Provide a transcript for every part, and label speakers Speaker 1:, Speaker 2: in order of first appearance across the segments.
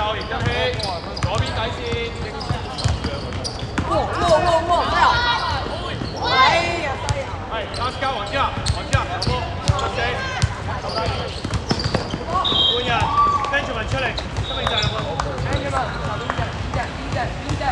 Speaker 1: 夠，贏得起，左邊底線。
Speaker 2: 哇！飛啊！哎呀，飛啊！
Speaker 1: 係，拉斯加黃之啊，入波，出死，換人 ，Benjamin 出嚟，生命就入波。Benjamin，邊隻？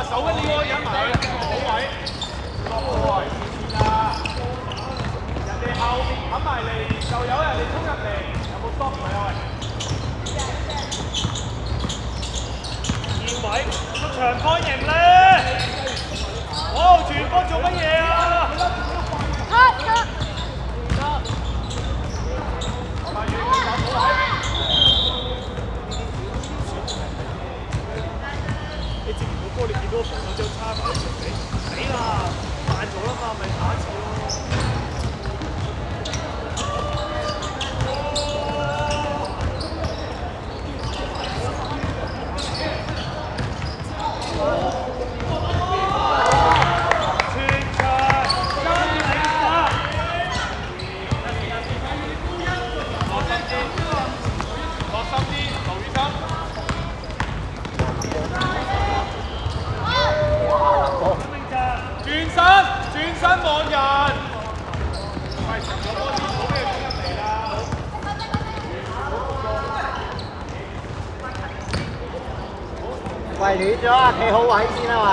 Speaker 1: 手嗰啲喎，引埋佢，好位，落波位，人哋後面冚埋嚟，就有人哋衝入嚟，有冇 stop 佢啊？二位出場方形咧，好，傳波做乜嘢啊？你之前個波，你見到個防守張差埋，死啦！慢咗啦嘛，咪下一次咯。轉身望人，喂，停咗波先，唔好俾佢衝入嚟啦。
Speaker 3: 喂，亂咗啊！企好位先啦，喂。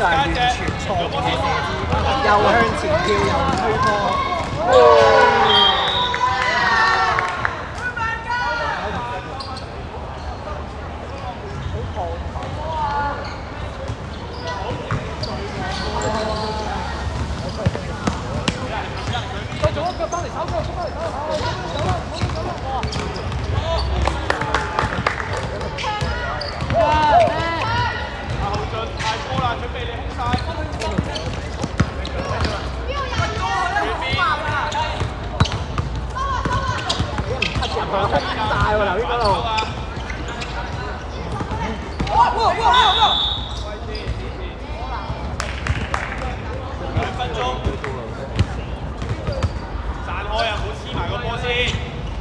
Speaker 3: 係完全錯嘅，又向前跳又推波。大喎，頭先嗰度。
Speaker 1: 2分鐘，散開啊！唔好黐埋個波先，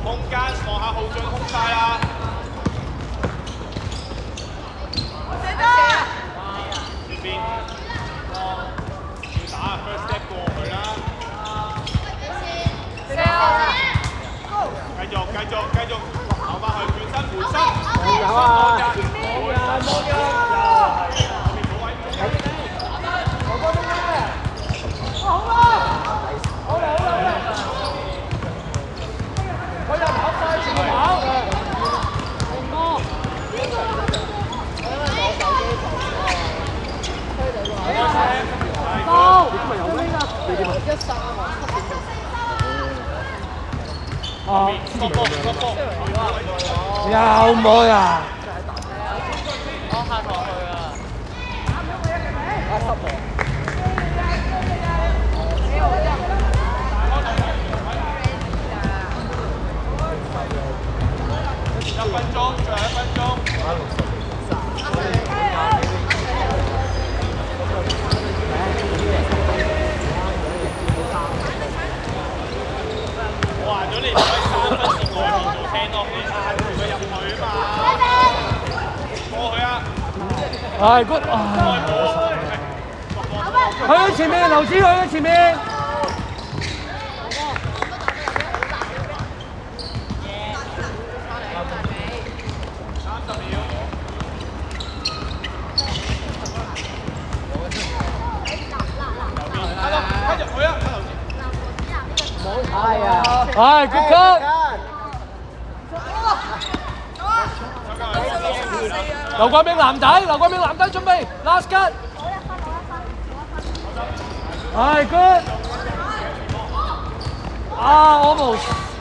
Speaker 1: 空間望下浩俊空晒啦。前邊，要打 first step 過去啦。繼續，跑翻去轉身回身。
Speaker 3: 有啊！有冇啊？
Speaker 2: 我下堂去啊！1
Speaker 1: 分鐘，最後1分鐘。我話咗你唔可以3分線外面做聽咯，你壓住佢入去啊嘛。過去啊！
Speaker 4: 係 good 啊！去咗前面，劉子去咗前面。
Speaker 1: 30秒。跟住去啊！
Speaker 3: 係啊！
Speaker 4: 係 good cut。劉國明男仔準備 last cut。係 good。啊 almost。